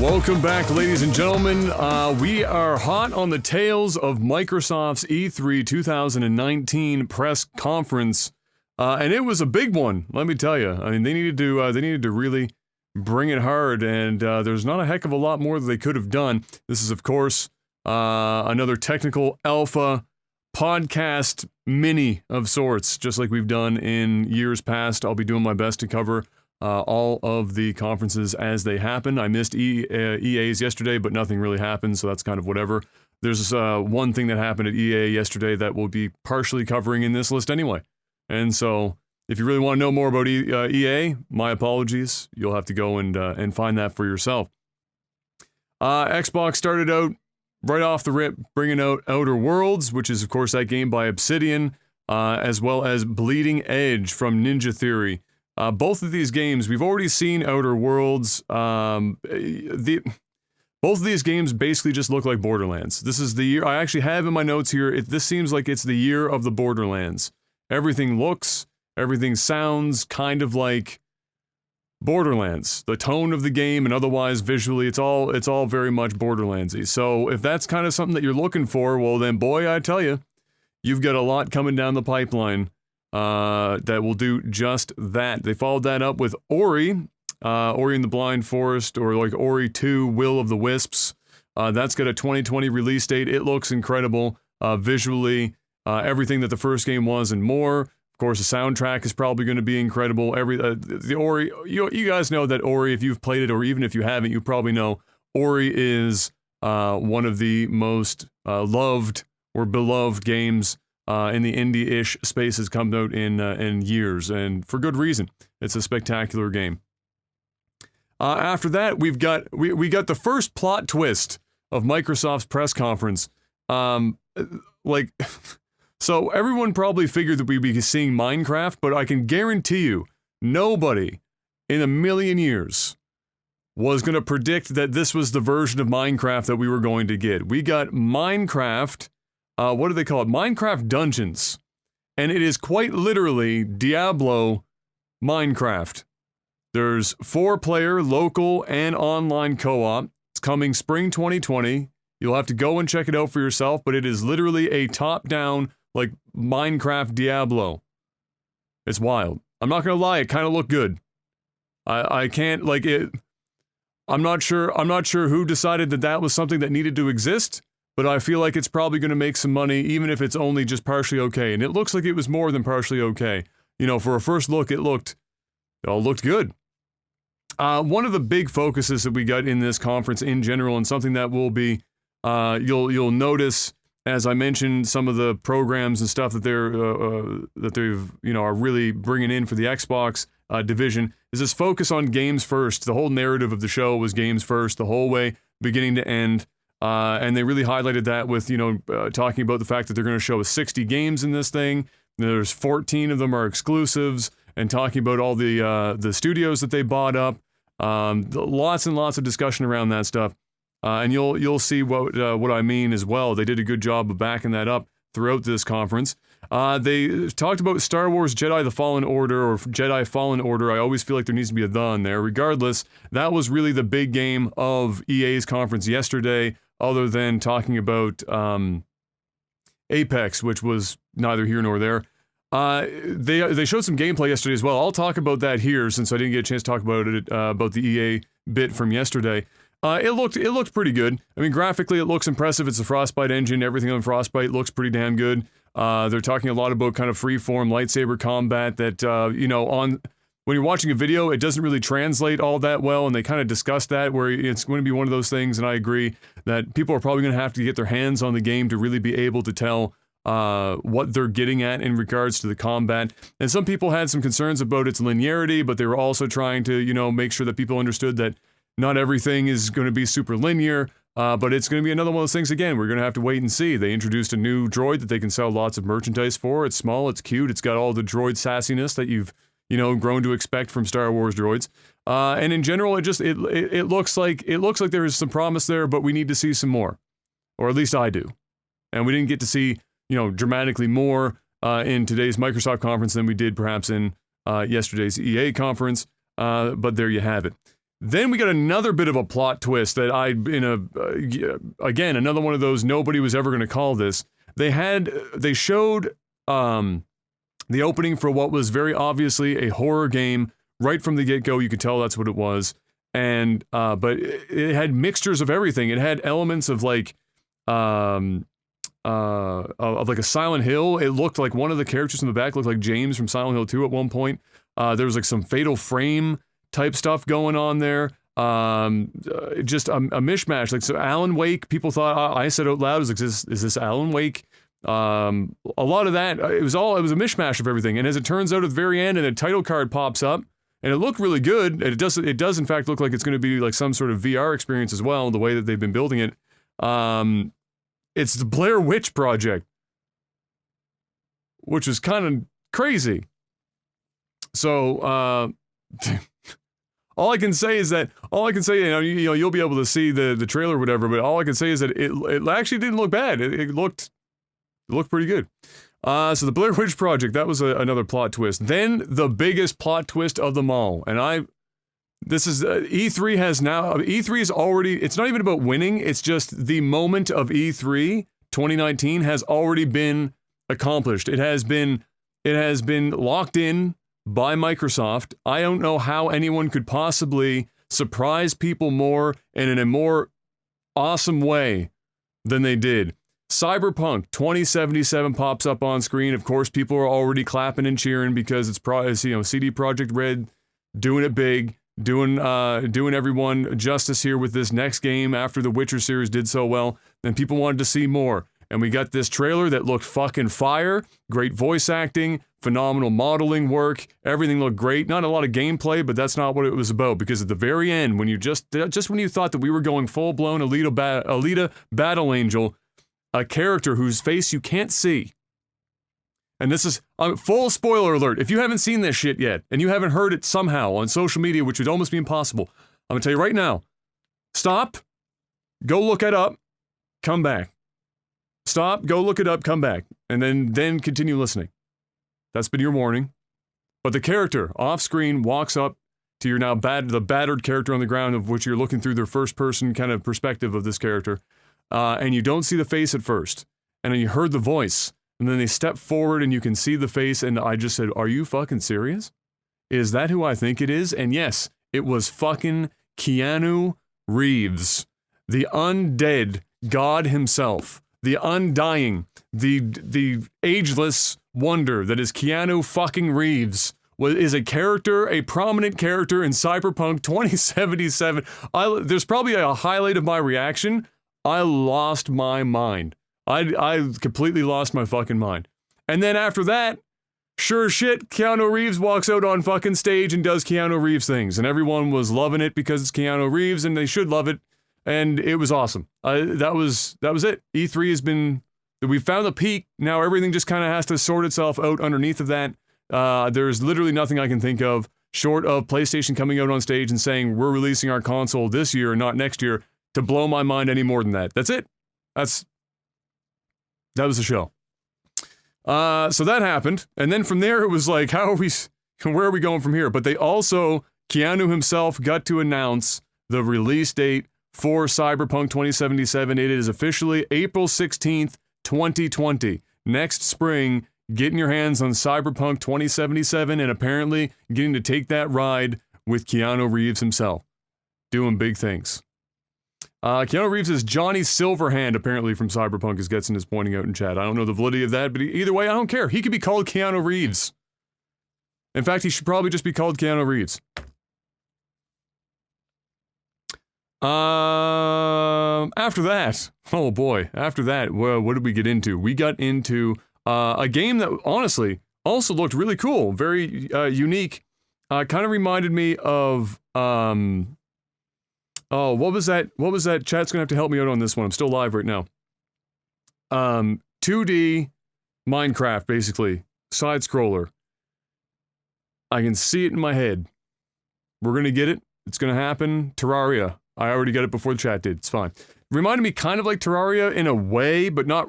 Welcome back, ladies and gentlemen. We are hot on the tails of Microsoft's E3 2019 press conference, and it was a big one. Let me tell you. I mean, they needed to really bring it hard, and there's not a heck of a lot more that they could have done. This is, of course, another technical alpha podcast mini of sorts, just like we've done in years past. I'll be doing my best to cover all of the conferences as they happen. I missed EA's yesterday, but nothing really happened, so that's kind of whatever. There's one thing that happened at EA yesterday that we'll be partially covering in this list anyway. And so, if you really want to know more about EA, my apologies. You'll have to go and find that for yourself. Xbox started out right off the rip, bringing out Outer Worlds, which is, of course, that game by Obsidian, as well as Bleeding Edge from Ninja Theory. Both of these games, we've already seen Outer Worlds. Both of these games basically just look like Borderlands. This is the year, I actually have in my notes here, this seems like it's the year of the Borderlands. Everything looks, everything sounds kind of like Borderlands. The tone of the game and otherwise visually, it's all very much Borderlandsy. So if that's kind of something that you're looking for, well then boy, I tell you, you've got a lot coming down the pipeline that will do just that. They followed that up with Ori and the Blind Forest, or like Ori 2, Will of the Wisps. That's got a 2020 release date. It looks incredible visually, everything that the first game was and more. Of course, the soundtrack is probably going to be incredible. The Ori, you guys know that Ori, if you've played it, or even if you haven't, you probably know Ori is one of the most loved or beloved games in the indie-ish space. Has come out in years, and for good reason. It's a spectacular game. After that, we got the first plot twist of Microsoft's press conference. So everyone probably figured that we'd be seeing Minecraft, but I can guarantee you, nobody in a million years was going to predict that this was the version of Minecraft that we were going to get. We got Minecraft. What do they call it? Minecraft Dungeons. And it is quite literally Diablo Minecraft. There's 4-player, local, and online co-op. It's coming spring 2020. You'll have to go and check it out for yourself, but it is literally a top-down, like, Minecraft Diablo. It's wild. I'm not gonna lie, it kind of looked good. I can't, like, it... I'm not sure who decided that was something that needed to exist, but I feel like it's probably going to make some money, even if it's only just partially okay. And it looks like it was more than partially okay. You know, for a first look, it looked good. One of the big focuses that we got in this conference in general, and something that will be, you'll notice, as I mentioned, some of the programs and stuff that they've are really bringing in for the Xbox division, is this focus on games first. The whole narrative of the show was games first, the whole way, beginning to end. And they really highlighted that with, talking about the fact that they're going to show us 60 games in this thing. There's 14 of them are exclusives, and talking about all the studios that they bought up. Lots and lots of discussion around that stuff. And you'll see what I mean as well. They did a good job of backing that up throughout this conference. They talked about Star Wars Jedi The Fallen Order, or Jedi Fallen Order. I always feel like there needs to be a "the" in there. Regardless, that was really the big game of EA's conference yesterday, other than talking about Apex, which was neither here nor there. They showed some gameplay yesterday as well. I'll talk about that here, since I didn't get a chance to talk about it, about the EA bit from yesterday. It looked pretty good. I mean, graphically, it looks impressive. It's a Frostbite engine. Everything on Frostbite looks pretty damn good. They're talking a lot about kind of free-form lightsaber combat that, when you're watching a video, it doesn't really translate all that well, and they kind of discussed that, where it's going to be one of those things, and I agree, that people are probably going to have to get their hands on the game to really be able to tell what they're getting at in regards to the combat. And some people had some concerns about its linearity, but they were also trying to, make sure that people understood that not everything is going to be super linear, but it's going to be another one of those things, again, we're going to have to wait and see. They introduced a new droid that they can sell lots of merchandise for. It's small, it's cute, it's got all the droid sassiness that you've grown to expect from Star Wars droids. And in general, it looks like there is some promise there, but we need to see some more. Or at least I do. And we didn't get to see, dramatically more in today's Microsoft conference than we did perhaps in yesterday's EA conference. But there you have it. Then we got another bit of a plot twist that again, another one of those nobody was ever going to call this. They showed the opening for what was very obviously a horror game right from the get-go. You could tell that's what it was. And but it had mixtures of everything. It had elements of like like a Silent Hill. It looked like one of the characters in the back looked like James from Silent Hill 2 at one point. There was like some Fatal Frame type stuff going on there. Just a mishmash. Like, so Alan Wake, people thought, I said out loud, is this Alan Wake? A lot of that, it was a mishmash of everything. And as it turns out at the very end, and a title card pops up, and it looked really good. And it does in fact look like it's going to be like some sort of VR experience as well, the way that they've been building it. It's the Blair Witch Project, which is kind of crazy. So, all I can say, you'll be able to see the trailer or whatever, but all I can say is that it actually didn't look bad. It looked pretty good. So the Blair Witch Project, that was another plot twist. Then the biggest plot twist of them all, and E3 is already, it's not even about winning, it's just the moment of E3 2019 has already been accomplished. It has been locked in by Microsoft. I don't know how anyone could possibly surprise people more and in a more awesome way than they did. Cyberpunk 2077 pops up on screen. Of course, people are already clapping and cheering because it's CD Projekt Red doing it big, doing everyone justice here with this next game after the Witcher series did so well. Then people wanted to see more. And we got this trailer that looked fucking fire, great voice acting, phenomenal modeling work, everything looked great. Not a lot of gameplay, but that's not what it was about, because at the very end, when you just when you thought that we were going full-blown Alita Battle Angel, a character whose face you can't see. And this is full spoiler alert. If you haven't seen this shit yet, and you haven't heard it somehow on social media, which would almost be impossible, I'm gonna tell you right now, stop, go look it up, come back. Stop, go look it up, come back, and then continue listening. That's been your warning. But the character off-screen walks up to your the battered character on the ground, of which you're looking through their first-person kind of perspective of this character, and you don't see the face at first, and then you heard the voice, and then they step forward and you can see the face, and I just said, are you fucking serious? Is that who I think it is? And yes, it was fucking Keanu Reeves, the undead god himself. The undying, the ageless wonder that is Keanu fucking Reeves is a prominent character in Cyberpunk 2077. There's probably a highlight of my reaction. I lost my mind. I completely lost my fucking mind. And then after that, sure as shit, Keanu Reeves walks out on fucking stage and does Keanu Reeves things. And everyone was loving it because it's Keanu Reeves and they should love it. And it was awesome. That was it. E3 has been, we found the peak. Now everything just kind of has to sort itself out underneath of that. There's literally nothing I can think of short of PlayStation coming out on stage and saying, we're releasing our console this year and not next year, to blow my mind any more than that. That's it. That was the show. So that happened. And then from there, it was like, where are we going from here? But they also, Keanu himself got to announce the release date for Cyberpunk 2077. It is officially April 16th, 2020. Next spring, getting your hands on Cyberpunk 2077 and apparently getting to take that ride with Keanu Reeves himself. Doing big things. Keanu Reeves is Johnny Silverhand, apparently, from Cyberpunk, as Getson is pointing out in chat. I don't know the validity of that, but either way, I don't care. He could be called Keanu Reeves. In fact, he should probably just be called Keanu Reeves. After that, oh boy, well, what did we get into? We got into a game that honestly also looked really cool, very unique. Kind of reminded me of what was that? Chat's gonna have to help me out on this one. I'm still live right now. 2D Minecraft, basically side scroller. I can see it in my head. We're gonna get it. It's gonna happen. Terraria. I already got it before the chat did. It's fine. Reminded me kind of like Terraria in a way, but not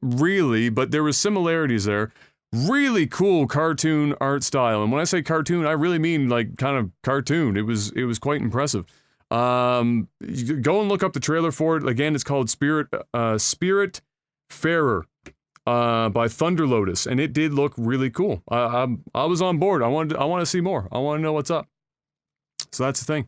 really, but there was similarities there. Really cool cartoon art style. And when I say cartoon, I really mean like kind of cartoon. It was quite impressive. You go and look up the trailer for it. Again, it's called Spirit Farer by Thunder Lotus, and it did look really cool. I was on board. I want to see more. I want to know what's up. So that's the thing.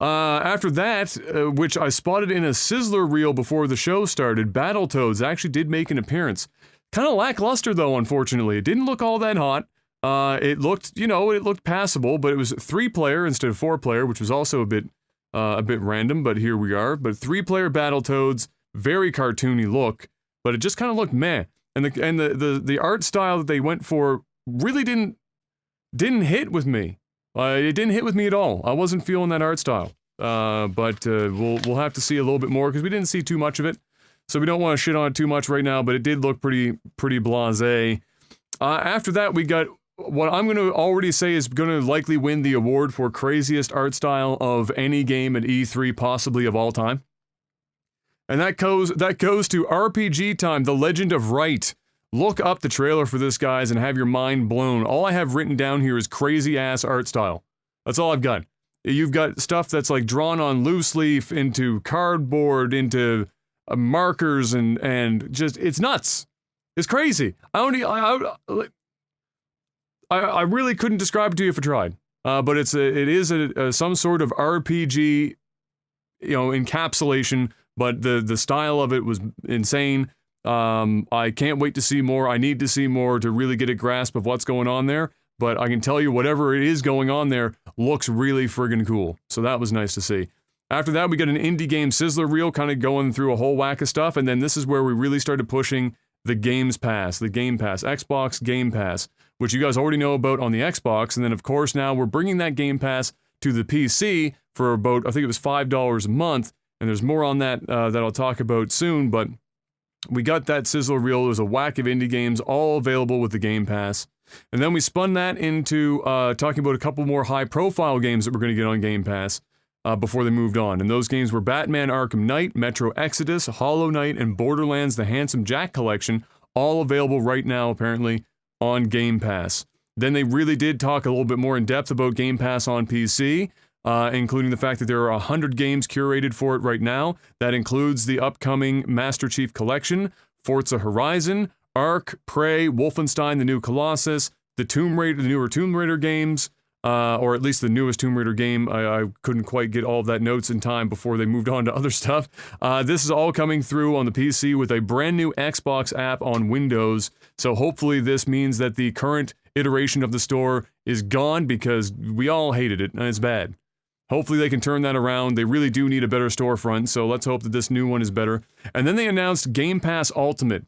After that, which I spotted in a Sizzler reel before the show started, Battletoads actually did make an appearance. Kind of lackluster though, unfortunately. It didn't look all that hot. It looked, it looked passable, but it was 3-player instead of 4-player, which was also a bit random, but here we are. But 3-player Battletoads, very cartoony look, but it just kind of looked meh. And the art style that they went for really didn't hit with me. It didn't hit with me at all. I wasn't feeling that art style. But we'll have to see a little bit more because we didn't see too much of it. So we don't want to shit on it too much right now, but it did look pretty blasé. After that, we got what I'm going to already say is going to likely win the award for craziest art style of any game at E3, possibly of all time. And that goes to RPG Time, The Legend of Right. Look up the trailer for this, guys, and have your mind blown. All I have written down here is crazy-ass art style. That's all I've got. You've got stuff that's like drawn on loose leaf into cardboard, into markers, and just, it's nuts. It's crazy. I really couldn't describe it to you if I tried. But it is some sort of RPG, encapsulation, but the style of it was insane. I can't wait to see more. I need to see more to really get a grasp of what's going on there. But I can tell you whatever it is going on there looks really friggin' cool. So that was nice to see. After that, we got an indie game Sizzler reel, kind of going through a whole whack of stuff. And then this is where we really started pushing the Gamepass, Xbox Game Pass, which you guys already know about on the Xbox. And then, of course, now we're bringing that Game Pass to the PC for about, I think it was $5 a month. And there's more on that that I'll talk about soon. But we got that Sizzler reel. There's a whack of indie games all available with the Game Pass. And then we spun that into talking about a couple more high-profile games that we're going to get on Game Pass before they moved on. And those games were Batman Arkham Knight, Metro Exodus, Hollow Knight, and Borderlands The Handsome Jack Collection, all available right now, apparently, on Game Pass. Then they really did talk a little bit more in depth about Game Pass on PC, including the fact that there are 100 games curated for it right now. That includes the upcoming Master Chief Collection, Forza Horizon, Ark, Prey, Wolfenstein: The New Colossus, the newer Tomb Raider games, or at least the newest Tomb Raider game. I couldn't quite get all of that notes in time before they moved on to other stuff. This is all coming through on the PC with a brand new Xbox app on Windows. So hopefully this means that the current iteration of the store is gone because we all hated it and it's bad. Hopefully they can turn that around. They really do need a better storefront, so let's hope that this new one is better. And then they announced Game Pass Ultimate,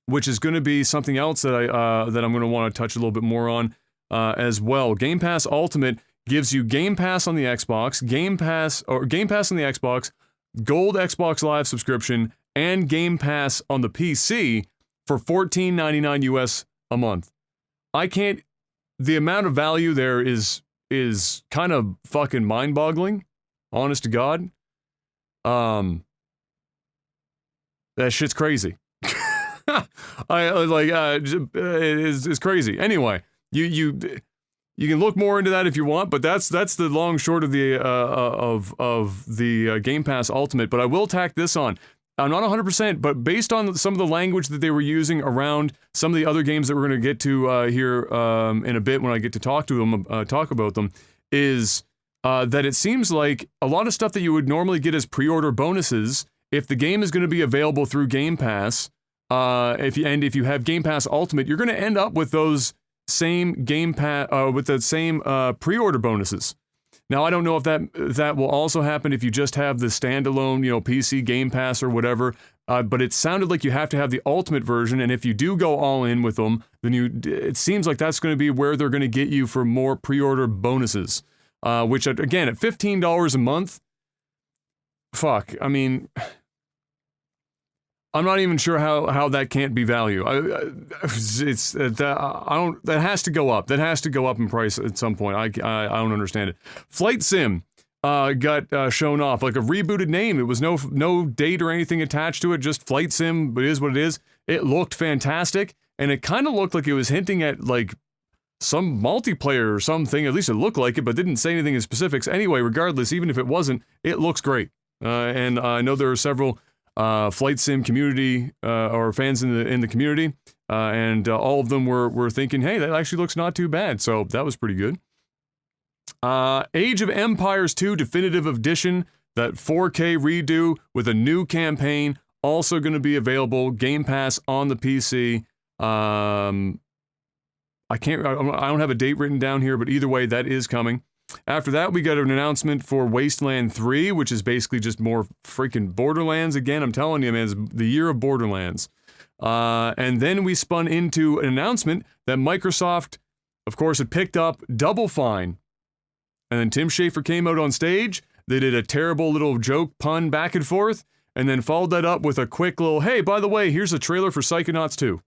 which is going to be something else that I'm going to want to touch a little bit more on as well. Game Pass Ultimate gives you Game Pass on the Xbox, Game Pass on the Xbox, Gold Xbox Live subscription, and Game Pass on the PC for $14.99 US a month. The amount of value there is kind of fucking mind-boggling, honest to God. That shit's crazy. It's crazy. Anyway, you can look more into that if you want, but that's the long short of the Game Pass Ultimate. But I will tack this on. I'm not 100%, but based on some of the language that they were using around some of the other games that we're going to get to here in a bit when I get to talk about them, is that it seems like a lot of stuff that you would normally get as pre-order bonuses, if the game is going to be available through Game Pass, if you have Game Pass Ultimate, you're going to end up with those same pre-order bonuses. Now, I don't know if that will also happen if you just have the standalone, PC Game Pass or whatever, but it sounded like you have to have the Ultimate version, and if you do go all in with them, then it seems like that's going to be where they're going to get you for more pre-order bonuses, which, again, at $15 a month, fuck, I mean, I'm not even sure how that can't be value. That has to go up. That has to go up in price at some point. I don't understand it. Flight Sim got shown off like a rebooted name. It was no date or anything attached to it. Just Flight Sim. But it is what it is. It looked fantastic. and it kind of looked like it was hinting at, like, some multiplayer or something. At least it looked like it, but didn't say anything in specifics. Anyway, regardless, even if it wasn't, it looks great. And I know there are several flight sim community or fans in the community, and all of them were thinking, hey, that actually looks not too bad. So that was pretty good. Age of Empires 2 Definitive Edition, that 4K redo with a new campaign, also going to be available. Game Pass on the PC. I don't have a date written down here, but either way, that is coming. After that, we got an announcement for Wasteland 3, which is basically just more freaking Borderlands again. I'm telling you, man, it's the year of Borderlands. And then we spun into an announcement that Microsoft, of course, had picked up Double Fine. And then Tim Schafer came out on stage. They did a terrible little joke pun back and forth, and then followed that up with a quick little, hey, by the way, here's a trailer for Psychonauts 2.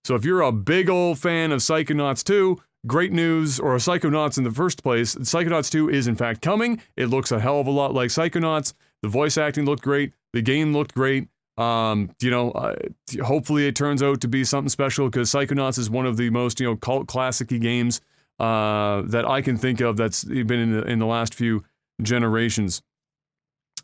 So if you're a big old fan of Psychonauts 2, great news, or Psychonauts in the first place, Psychonauts 2 is in fact coming. It looks a hell of a lot like Psychonauts. The voice acting looked great. The game looked great. Hopefully it turns out to be something special, because Psychonauts is one of the most, cult classic-y games that I can think of that's been in the last few generations.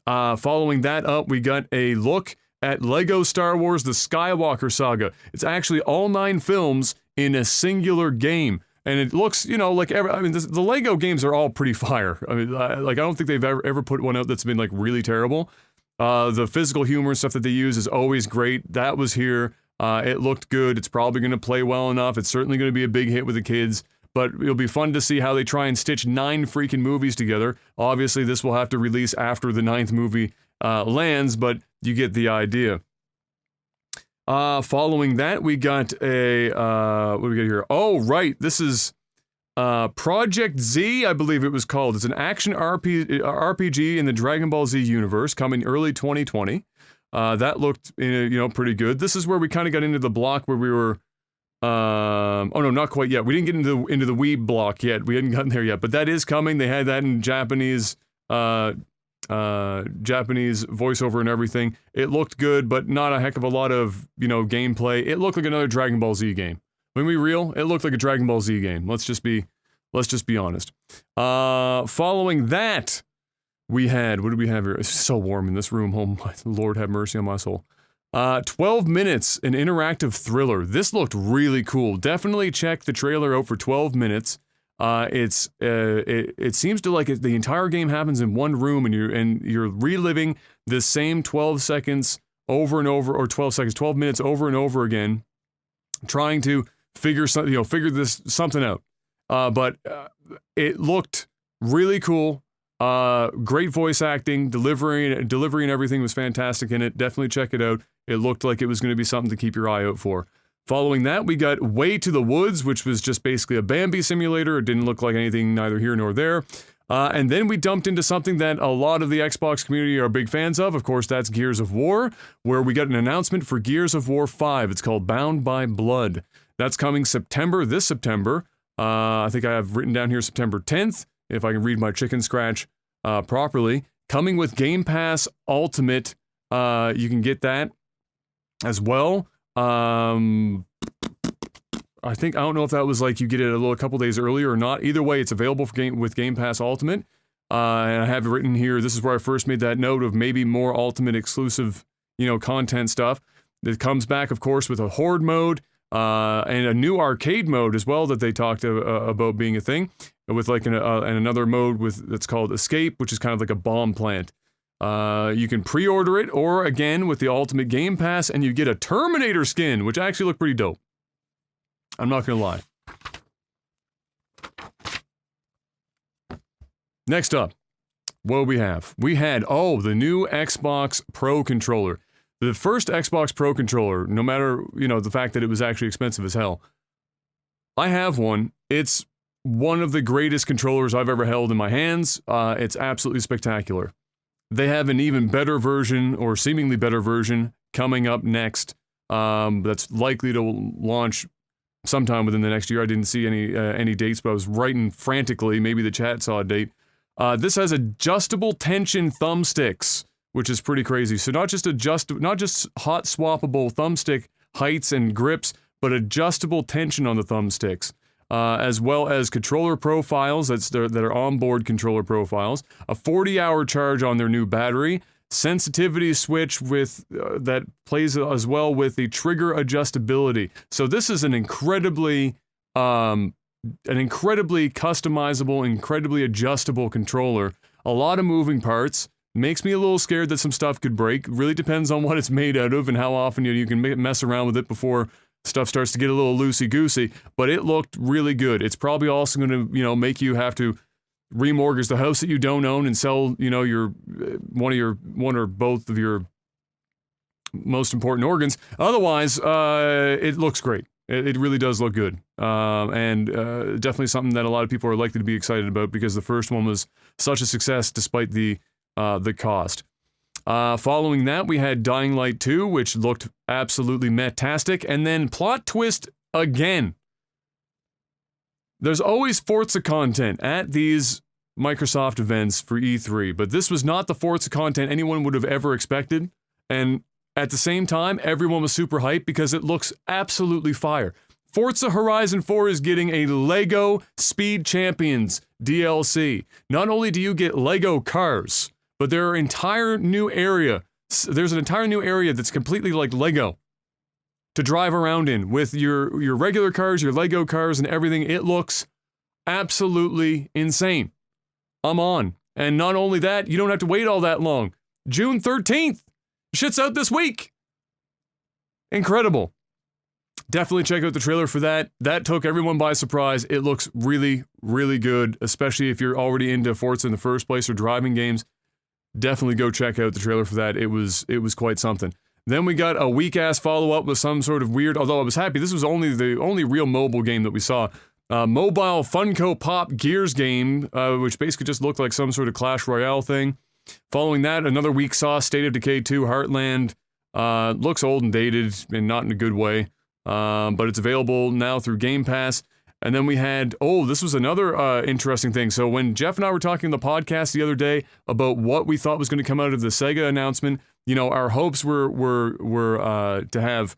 Following that up, we got a look at Lego Star Wars The Skywalker Saga. It's actually all 9 films in a singular game. And it looks, like the Lego games are all pretty fire. I mean, I don't think they've ever put one out that's been, like, really terrible. The physical humor and stuff that they use is always great. That was here. It looked good. It's probably going to play well enough. It's certainly going to be a big hit with the kids. But it'll be fun to see how they try and stitch 9 freaking movies together. Obviously, this will have to release after the 9th movie lands, but you get the idea. Following that, we got a, what do we got here? Oh, right, this is Project Z, I believe it was called. It's an action RPG in the Dragon Ball Z universe, coming early 2020. That looked, pretty good. This is where we kind of got into the block where we were, oh no, not quite yet. We didn't get into the Wii block yet. We hadn't gotten there yet, but that is coming. They had that in Japanese voiceover and everything. It looked good, but not a heck of a lot of, gameplay. It looked like another Dragon Ball Z game. When we real, it looked like a Dragon Ball Z game. Let's just be honest. Following that, we had, what did we have here? It's so warm in this room. Oh my Lord, have mercy on my soul. 12 minutes, an interactive thriller. This looked really cool. Definitely check the trailer out for 12 minutes. It seems to like the entire game happens in one room, and you're reliving this same 12 seconds over and over, or 12 minutes over and over again, trying to figure something out. But it looked really cool. Great voice acting, delivery and everything was fantastic in it. Definitely check it out. It looked like it was going to be something to keep your eye out for. Following that, we got Way to the Woods, which was just basically a Bambi simulator. It didn't look like anything neither here nor there. And then we dumped into something that a lot of the Xbox community are big fans of. Of course, that's Gears of War, where we got an announcement for Gears of War 5. It's called Bound by Blood. That's coming this September. I think I have written down here September 10th, if I can read my chicken scratch properly. Coming with Game Pass Ultimate. You can get that as well. I don't know if that was like you get it a couple days earlier or not. Either way, it's available with Game Pass Ultimate. And I have it written here. This is where I first made that note of maybe more Ultimate exclusive, content stuff. It comes back, of course, with a Horde mode, and a new arcade mode as well that they talked about being a thing, with like and another mode that's called Escape, which is kind of like a bomb plant. You can pre-order it, or again with the Ultimate Game Pass, and you get a Terminator skin, which actually looked pretty dope. I'm not gonna lie. Next up, what do we have? We had, the new Xbox Pro controller. The first Xbox Pro controller, no matter, the fact that it was actually expensive as hell. I have one. It's one of the greatest controllers I've ever held in my hands. It's absolutely spectacular. They have an even better version, or seemingly better version, coming up next. That's likely to launch sometime within the next year. I didn't see any dates, but I was writing frantically. Maybe the chat saw a date. This has adjustable tension thumbsticks, which is pretty crazy. So not just hot swappable thumbstick heights and grips, but adjustable tension on the thumbsticks, as well as controller profiles that are onboard controller profiles, a 40-hour charge on their new battery, sensitivity switch with that plays as well with the trigger adjustability. So this is an incredibly customizable, incredibly adjustable controller. A lot of moving parts. Makes me a little scared that some stuff could break. Really depends on what it's made out of and how often you can mess around with it before stuff starts to get a little loosey-goosey. But it looked really good. It's probably also going to, make you have to remortgage the house that you don't own and sell, your one or both of your most important organs. Otherwise, it looks great. It really does look good. And definitely something that a lot of people are likely to be excited about because the first one was such a success despite the cost. Following that, we had Dying Light 2, which looked absolutely metastic, and then plot twist again. There's always Forza content at these Microsoft events for E3, but this was not the Forza content anyone would have ever expected, and at the same time, everyone was super hyped because it looks absolutely fire. Forza Horizon 4 is getting a LEGO Speed Champions DLC. Not only do you get LEGO cars, but there's an entire new area that's completely like Lego to drive around in with your regular cars, your Lego cars, and everything. It looks absolutely insane. I'm on. And not only that, you don't have to wait all that long. June 13th. Shit's out this week. Incredible. Definitely check out the trailer for that. That took everyone by surprise. It looks really, really good, especially if you're already into Forza in the first place or driving games. Definitely go check out the trailer for that. It was quite something. Then we got a weak-ass follow-up with some sort of weird, although I was happy, this was the only real mobile game that we saw. Mobile Funko Pop Gears game, which basically just looked like some sort of Clash Royale thing. Following that, another week saw State of Decay 2 Heartland. Looks old and dated, and not in a good way. But it's available now through Gamepass. And then we had, this was another interesting thing. So when Jeff and I were talking on the podcast the other day about what we thought was going to come out of the Sega announcement, our hopes were to have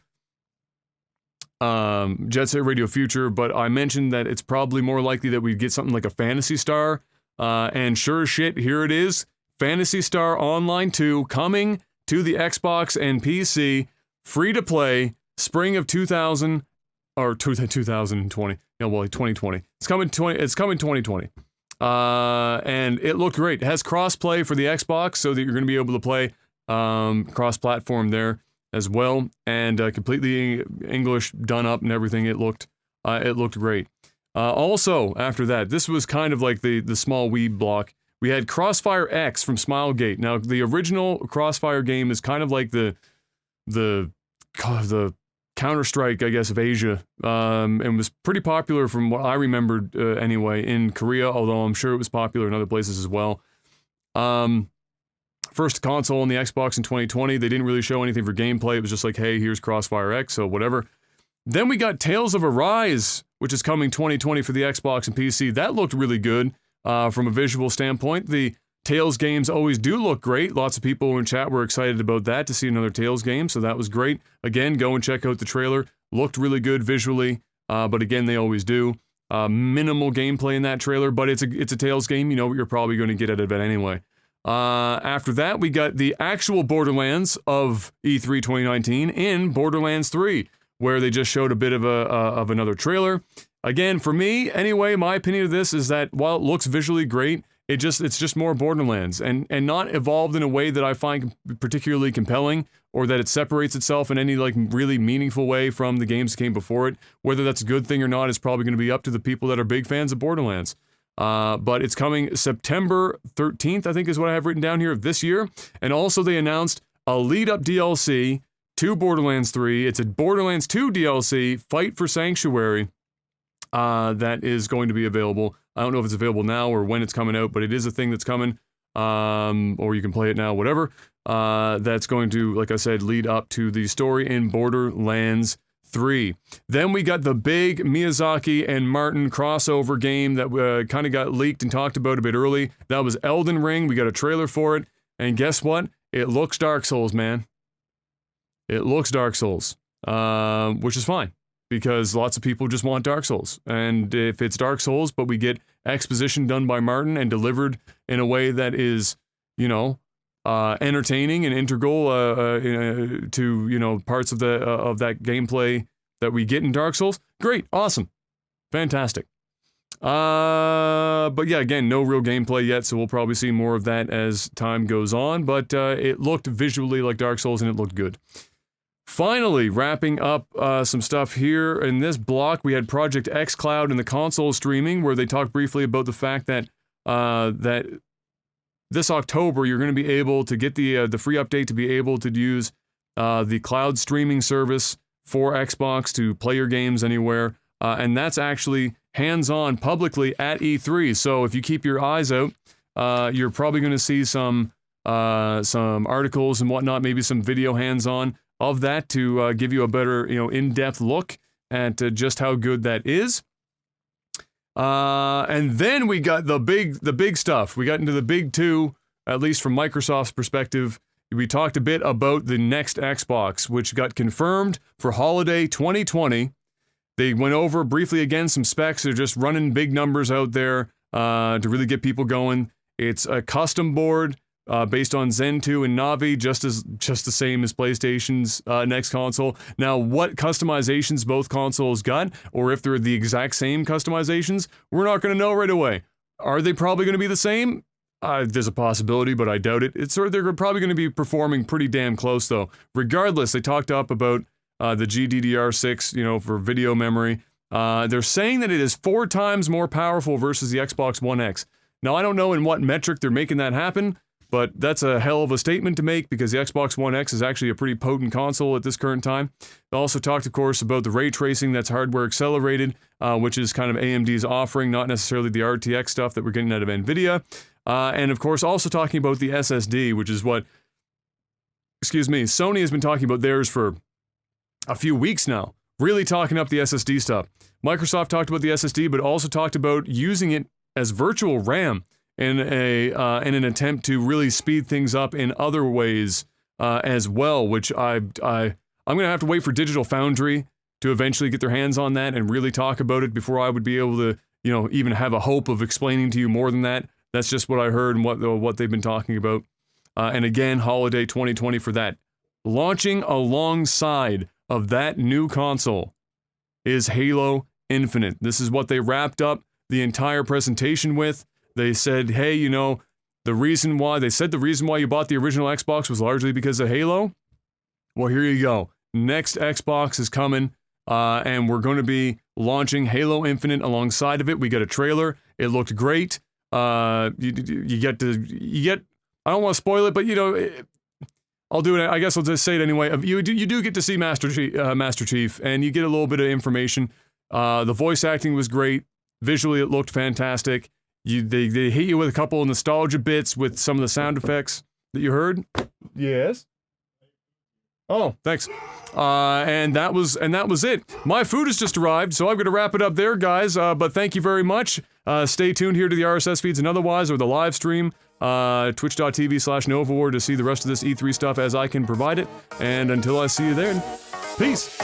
Jet Set Radio Future, but I mentioned that it's probably more likely that we'd get something like a Phantasy Star. And sure as shit, here it is. Phantasy Star Online 2 coming to the Xbox and PC, free to play, spring of 2020. 2020. It's coming 2020. And it looked great. It has cross-play for the Xbox, so that you're going to be able to play cross-platform there as well, and completely English done up and everything. It looked great. Also, after that, this was kind of like the small weed block. We had Crossfire X from Smilegate. Now, the original Crossfire game is kind of like the Counter-Strike, I guess, of Asia, and was pretty popular from what I remembered anyway in Korea, although I'm sure it was popular in other places as well. First console on the Xbox in 2020, they didn't really show anything for gameplay. It was just like, hey, here's Crossfire X, so whatever. Then we got Tales of Arise, which is coming 2020 for the Xbox and PC. That looked really good from a visual standpoint. The Tales games always do look great. Lots of people in chat were excited about that, to see another Tales game, so that was great. Again, go and check out the trailer. Looked really good visually, but again, they always do. Minimal gameplay in that trailer, but it's a Tales game. You know what you're probably going to get out of it anyway. After that, we got the actual Borderlands of E3 2019 in Borderlands 3, where they just showed a bit of another trailer. Again, for me, anyway, my opinion of this is that while it looks visually great, it's just more Borderlands, and not evolved in a way that I find particularly compelling, or that it separates itself in any like really meaningful way from the games that came before it. Whether that's a good thing or not is probably going to be up to the people that are big fans of Borderlands. But it's coming September 13th, I think is what I have written down here, of this year. And also they announced a lead-up DLC to Borderlands 3. It's a Borderlands 2 DLC, Fight for Sanctuary, that is going to be available. I don't know if it's available now or when it's coming out, but it is a thing that's coming, or you can play it now, whatever. That's going to, like I said, lead up to the story in Borderlands 3. Then we got the big Miyazaki and Martin crossover game that kind of got leaked and talked about a bit early. That was Elden Ring. We got a trailer for it, and guess what? It looks Dark Souls, man. It looks Dark Souls, which is fine, because lots of people just want Dark Souls. And if it's Dark Souls, but we get exposition done by Martin and delivered in a way that is, you know, entertaining and integral to, you know, parts of that gameplay that we get in Dark Souls, great, awesome, fantastic. But yeah, again, no real gameplay yet, so we'll probably see more of that as time goes on, but it looked visually like Dark Souls and it looked good. Finally, wrapping up some stuff here in this block, we had Project xCloud and the console streaming, where they talked briefly about the fact that that this October you're going to be able to get the free update to be able to use the cloud streaming service for Xbox to play your games anywhere, and that's actually hands-on publicly at E3. So if you keep your eyes out, you're probably going to see some articles and whatnot, maybe some video hands-on of that to give you a better, you know, in-depth look at just how good that is. And then we got the big stuff. We got into the big two, at least from Microsoft's perspective. We talked a bit about the next Xbox, which got confirmed for holiday 2020. They went over briefly again some specs. They're just running big numbers out there to really get people going. It's a custom board based on Zen 2 and Navi, just the same as PlayStation's next console. Now, what customizations both consoles got, or if they're the exact same customizations, we're not going to know right away. Are they probably going to be the same? There's a possibility, but I doubt it. They're probably going to be performing pretty damn close, though. Regardless, they talked up about the GDDR6, you know, for video memory. They're saying that it is 4 times more powerful versus the Xbox One X. Now, I don't know in what metric they're making that happen, but that's a hell of a statement to make because the Xbox One X is actually a pretty potent console at this current time. They also talked, of course, about the ray tracing that's hardware accelerated, which is kind of AMD's offering, not necessarily the RTX stuff that we're getting out of NVIDIA. And, of course, also talking about the SSD, which is what, Sony has been talking about theirs for a few weeks now, really talking up the SSD stuff. Microsoft talked about the SSD, but also talked about using it as virtual RAM in an attempt to really speed things up in other ways as well, which I'm going to have to wait for Digital Foundry to eventually get their hands on that and really talk about it before I would be able to, you know, even have a hope of explaining to you more than that. That's just what I heard and what they've been talking about. And again, holiday 2020 for that. Launching alongside of that new console is Halo Infinite. This is what they wrapped up the entire presentation with. They said, hey, you know, the reason why you bought the original Xbox was largely because of Halo. Well, here you go. Next Xbox is coming, and we're going to be launching Halo Infinite alongside of it. We got a trailer. It looked great. You get, I don't want to spoil it, but you know, I'll do it. I guess I'll just say it anyway. You do get to see Master Chief, and you get a little bit of information. The voice acting was great. Visually, it looked fantastic. They hit you with a couple of nostalgia bits with some of the sound effects that you heard. Yes. Oh, thanks. And that was it. My food has just arrived, so I'm going to wrap it up there, guys. But thank you very much. Stay tuned here to the RSS feeds and otherwise, or the live stream, twitch.tv/NovaWar to see the rest of this E3 stuff as I can provide it. And until I see you there, peace.